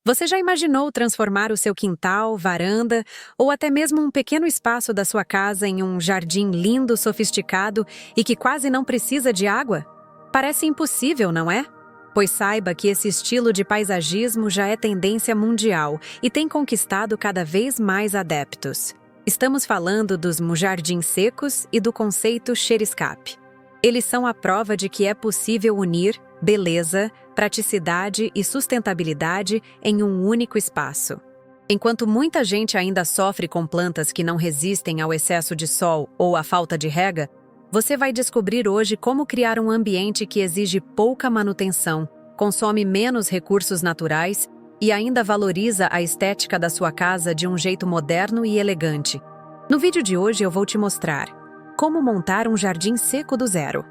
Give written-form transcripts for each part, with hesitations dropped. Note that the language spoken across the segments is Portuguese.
Você já imaginou transformar o seu quintal, varanda ou até mesmo um pequeno espaço da sua casa em um jardim lindo, sofisticado e que quase não precisa de água? Parece impossível, não é? Pois saiba que esse estilo de paisagismo já é tendência mundial e tem conquistado cada vez mais adeptos. Estamos falando dos jardins secos e do conceito Xeriscape. Eles são a prova de que é possível unir beleza, praticidade e sustentabilidade em um único espaço. Enquanto muita gente ainda sofre com plantas que não resistem ao excesso de sol ou à falta de rega, você vai descobrir hoje como criar um ambiente que exige pouca manutenção, consome menos recursos naturais e ainda valoriza a estética da sua casa de um jeito moderno e elegante. No vídeo de hoje eu vou te mostrar como montar um jardim seco do zero.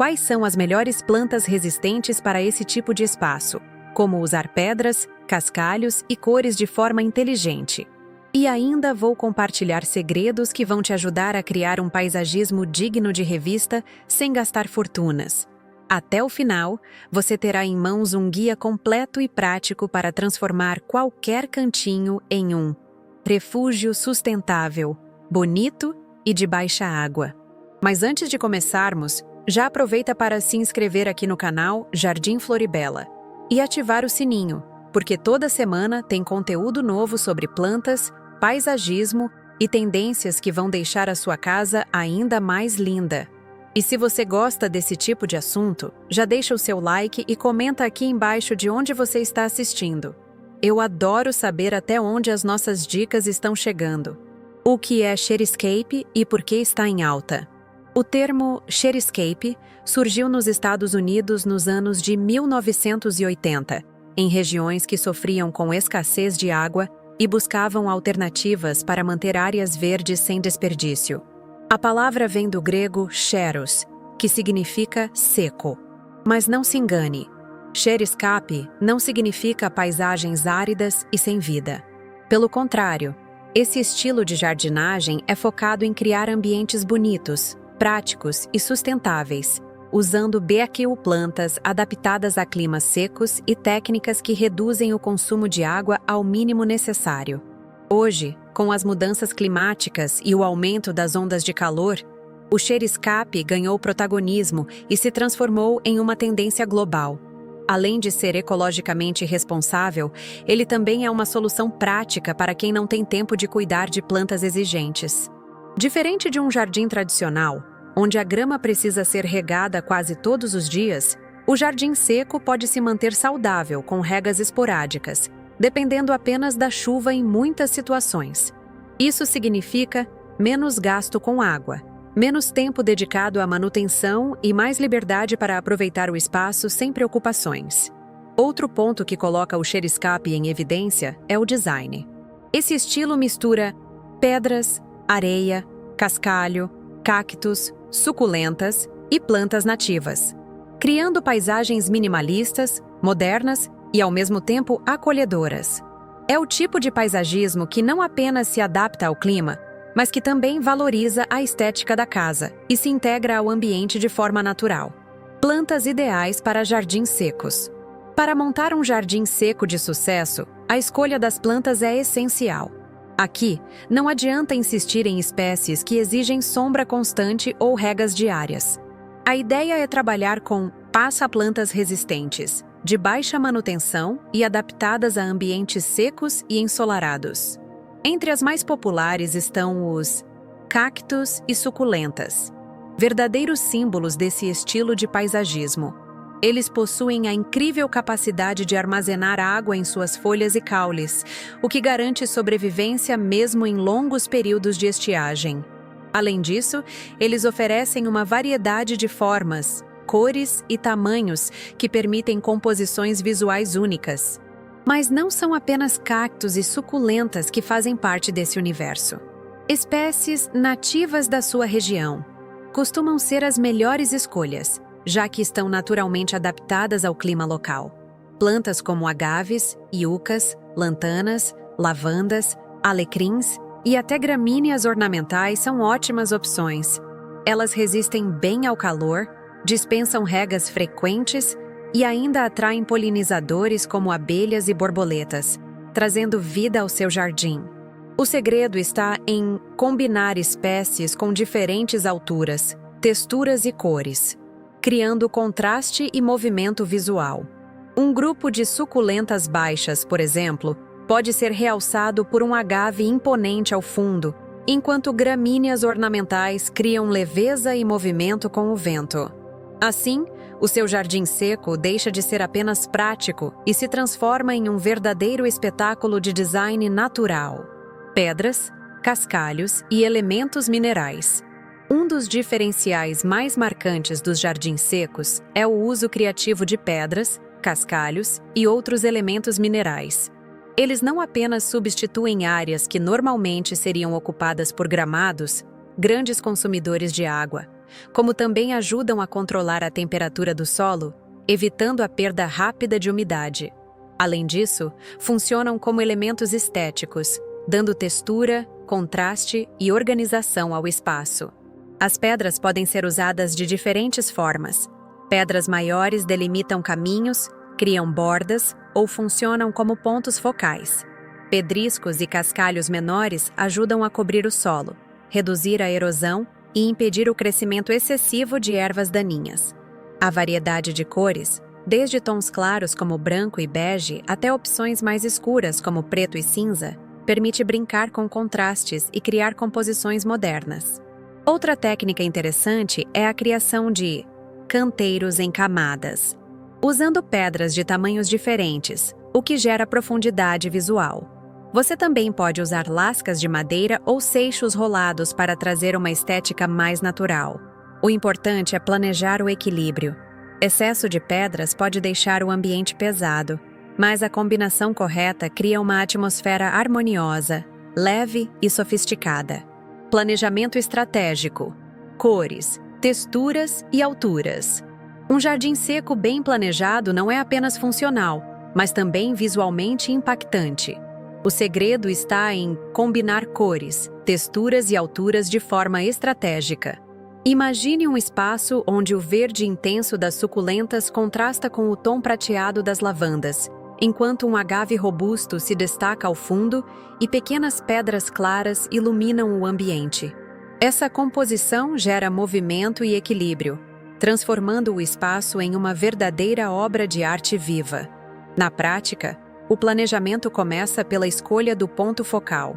Quais são as melhores plantas resistentes para esse tipo de espaço? Como usar pedras, cascalhos e cores de forma inteligente. E ainda vou compartilhar segredos que vão te ajudar a criar um paisagismo digno de revista sem gastar fortunas. Até o final, você terá em mãos um guia completo e prático para transformar qualquer cantinho em um refúgio sustentável, bonito e de baixa água. Mas antes de começarmos, já aproveita para se inscrever aqui no canal Jardim Floribela e ativar o sininho, porque toda semana tem conteúdo novo sobre plantas, paisagismo e tendências que vão deixar a sua casa ainda mais linda. E se você gosta desse tipo de assunto, já deixa o seu like e comenta aqui embaixo de onde você está assistindo. Eu adoro saber até onde as nossas dicas estão chegando. O que é Xeriscape e por que está em alta? O termo Xeriscape surgiu nos Estados Unidos nos anos de 1980, em regiões que sofriam com escassez de água e buscavam alternativas para manter áreas verdes sem desperdício. A palavra vem do grego xeros, que significa seco. Mas não se engane, Xeriscape não significa paisagens áridas e sem vida. Pelo contrário, esse estilo de jardinagem é focado em criar ambientes bonitos, práticos e sustentáveis, usando plantas adaptadas a climas secos e técnicas que reduzem o consumo de água ao mínimo necessário. Hoje, com as mudanças climáticas e o aumento das ondas de calor, o Xeriscape ganhou protagonismo e se transformou em uma tendência global. Além de ser ecologicamente responsável, ele também é uma solução prática para quem não tem tempo de cuidar de plantas exigentes. Diferente de um jardim tradicional, onde a grama precisa ser regada quase todos os dias, o jardim seco pode se manter saudável com regas esporádicas, dependendo apenas da chuva em muitas situações. Isso significa menos gasto com água, menos tempo dedicado à manutenção e mais liberdade para aproveitar o espaço sem preocupações. Outro ponto que coloca o Xeriscape em evidência é o design. Esse estilo mistura pedras, areia, cascalho, cactos, suculentas e plantas nativas, criando paisagens minimalistas, modernas e, ao mesmo tempo, acolhedoras. É o tipo de paisagismo que não apenas se adapta ao clima, mas que também valoriza a estética da casa e se integra ao ambiente de forma natural. Plantas ideais para jardins secos. Para montar um jardim seco de sucesso, a escolha das plantas é essencial. Aqui, não adianta insistir em espécies que exigem sombra constante ou regas diárias. A ideia é trabalhar com plantas resistentes, de baixa manutenção e adaptadas a ambientes secos e ensolarados. Entre as mais populares estão os cactos e suculentas, verdadeiros símbolos desse estilo de paisagismo. Eles possuem a incrível capacidade de armazenar água em suas folhas e caules, o que garante sobrevivência mesmo em longos períodos de estiagem. Além disso, eles oferecem uma variedade de formas, cores e tamanhos que permitem composições visuais únicas. Mas não são apenas cactos e suculentas que fazem parte desse universo. Espécies nativas da sua região costumam ser as melhores escolhas, já que estão naturalmente adaptadas ao clima local. Plantas como agaves, iucas, lantanas, lavandas, alecrins e até gramíneas ornamentais são ótimas opções. Elas resistem bem ao calor, dispensam regas frequentes e ainda atraem polinizadores como abelhas e borboletas, trazendo vida ao seu jardim. O segredo está em combinar espécies com diferentes alturas, texturas e cores, criando contraste e movimento visual. Um grupo de suculentas baixas, por exemplo, pode ser realçado por um agave imponente ao fundo, enquanto gramíneas ornamentais criam leveza e movimento com o vento. Assim, o seu jardim seco deixa de ser apenas prático e se transforma em um verdadeiro espetáculo de design natural. Pedras, cascalhos e elementos minerais. Um dos diferenciais mais marcantes dos jardins secos é o uso criativo de pedras, cascalhos e outros elementos minerais. Eles não apenas substituem áreas que normalmente seriam ocupadas por gramados, grandes consumidores de água, como também ajudam a controlar a temperatura do solo, evitando a perda rápida de umidade. Além disso, funcionam como elementos estéticos, dando textura, contraste e organização ao espaço. As pedras podem ser usadas de diferentes formas. Pedras maiores delimitam caminhos, criam bordas ou funcionam como pontos focais. Pedriscos e cascalhos menores ajudam a cobrir o solo, reduzir a erosão e impedir o crescimento excessivo de ervas daninhas. A variedade de cores, desde tons claros como branco e bege até opções mais escuras como preto e cinza, permite brincar com contrastes e criar composições modernas. Outra técnica interessante é a criação de canteiros em camadas, usando pedras de tamanhos diferentes, o que gera profundidade visual. Você também pode usar lascas de madeira ou seixos rolados para trazer uma estética mais natural. O importante é planejar o equilíbrio. Excesso de pedras pode deixar o ambiente pesado, mas a combinação correta cria uma atmosfera harmoniosa, leve e sofisticada. Planejamento estratégico, cores, texturas e alturas. Um jardim seco bem planejado não é apenas funcional, mas também visualmente impactante. O segredo está em combinar cores, texturas e alturas de forma estratégica. Imagine um espaço onde o verde intenso das suculentas contrasta com o tom prateado das lavandas, enquanto um agave robusto se destaca ao fundo e pequenas pedras claras iluminam o ambiente. Essa composição gera movimento e equilíbrio, transformando o espaço em uma verdadeira obra de arte viva. Na prática, o planejamento começa pela escolha do ponto focal.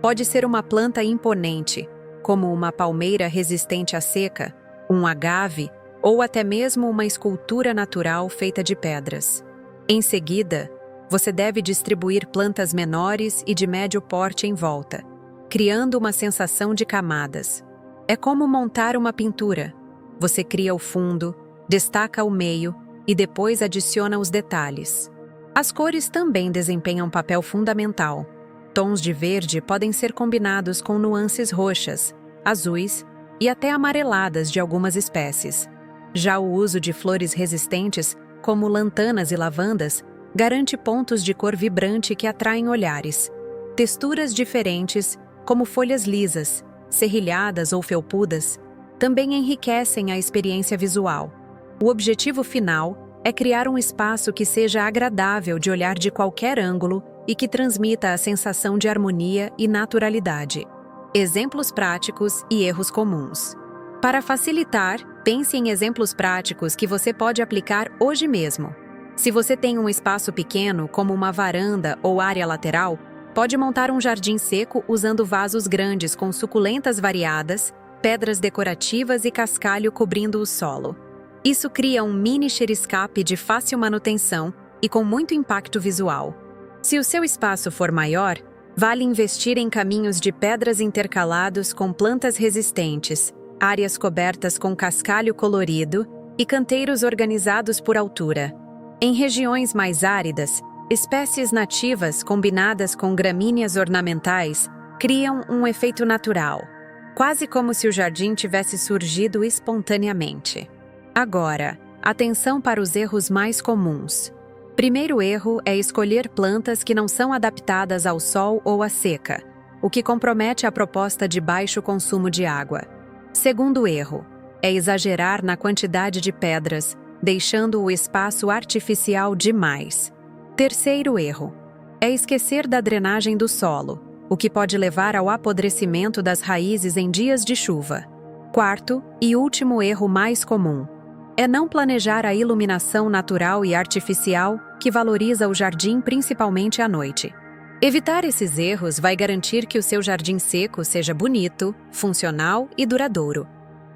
Pode ser uma planta imponente, como uma palmeira resistente à seca, um agave ou até mesmo uma escultura natural feita de pedras. Em seguida, você deve distribuir plantas menores e de médio porte em volta, criando uma sensação de camadas. É como montar uma pintura. Você cria o fundo, destaca o meio e depois adiciona os detalhes. As cores também desempenham um papel fundamental. Tons de verde podem ser combinados com nuances roxas, azuis e até amareladas de algumas espécies. Já o uso de flores resistentes, como lantanas e lavandas, garante pontos de cor vibrante que atraem olhares. Texturas diferentes, como folhas lisas, serrilhadas ou felpudas, também enriquecem a experiência visual. O objetivo final é criar um espaço que seja agradável de olhar de qualquer ângulo e que transmita a sensação de harmonia e naturalidade. Exemplos práticos e erros comuns. Para facilitar, pense em exemplos práticos que você pode aplicar hoje mesmo. Se você tem um espaço pequeno, como uma varanda ou área lateral, pode montar um jardim seco usando vasos grandes com suculentas variadas, pedras decorativas e cascalho cobrindo o solo. Isso cria um mini xeriscape de fácil manutenção e com muito impacto visual. Se o seu espaço for maior, vale investir em caminhos de pedras intercalados com plantas resistentes, áreas cobertas com cascalho colorido e canteiros organizados por altura. Em regiões mais áridas, espécies nativas combinadas com gramíneas ornamentais criam um efeito natural, quase como se o jardim tivesse surgido espontaneamente. Agora, atenção para os erros mais comuns. Primeiro erro é escolher plantas que não são adaptadas ao sol ou à seca, o que compromete a proposta de baixo consumo de água. Segundo erro é exagerar na quantidade de pedras, deixando o espaço artificial demais. Terceiro erro é esquecer da drenagem do solo, o que pode levar ao apodrecimento das raízes em dias de chuva. Quarto e último erro mais comum é não planejar a iluminação natural e artificial que valoriza o jardim principalmente à noite. Evitar esses erros vai garantir que o seu jardim seco seja bonito, funcional e duradouro.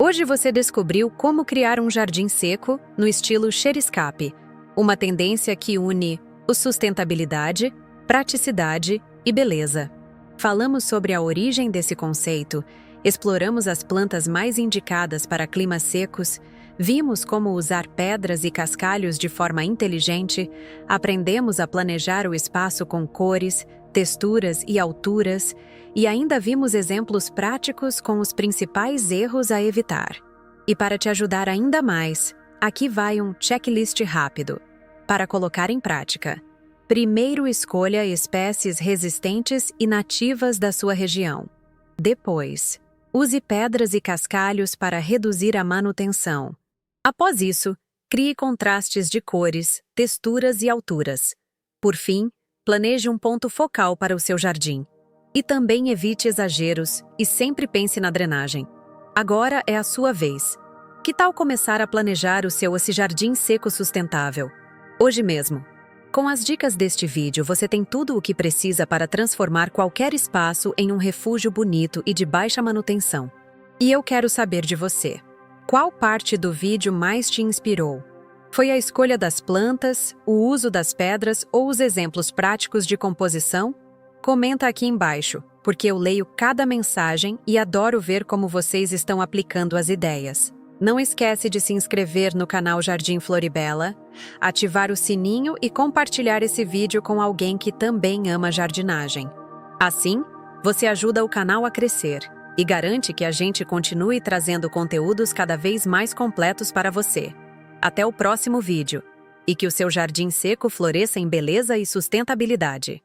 Hoje você descobriu como criar um jardim seco no estilo xeriscape, uma tendência que une sustentabilidade, praticidade e beleza. Falamos sobre a origem desse conceito, exploramos as plantas mais indicadas para climas secos, vimos como usar pedras e cascalhos de forma inteligente, aprendemos a planejar o espaço com cores, texturas e alturas, e ainda vimos exemplos práticos com os principais erros a evitar. E para te ajudar ainda mais, aqui vai um checklist rápido para colocar em prática. Primeiro, escolha espécies resistentes e nativas da sua região. Depois, use pedras e cascalhos para reduzir a manutenção. Após isso, crie contrastes de cores, texturas e alturas. Por fim, planeje um ponto focal para o seu jardim. E também evite exageros e sempre pense na drenagem. Agora é a sua vez. Que tal começar a planejar o seu jardim seco sustentável? Hoje mesmo. Com as dicas deste vídeo, você tem tudo o que precisa para transformar qualquer espaço em um refúgio bonito e de baixa manutenção. E eu quero saber de você. Qual parte do vídeo mais te inspirou? Foi a escolha das plantas, o uso das pedras ou os exemplos práticos de composição? Comenta aqui embaixo, porque eu leio cada mensagem e adoro ver como vocês estão aplicando as ideias. Não esquece de se inscrever no canal Jardim Floribela, ativar o sininho e compartilhar esse vídeo com alguém que também ama jardinagem. Assim, você ajuda o canal a crescer e garante que a gente continue trazendo conteúdos cada vez mais completos para você. Até o próximo vídeo, e que o seu jardim seco floresça em beleza e sustentabilidade.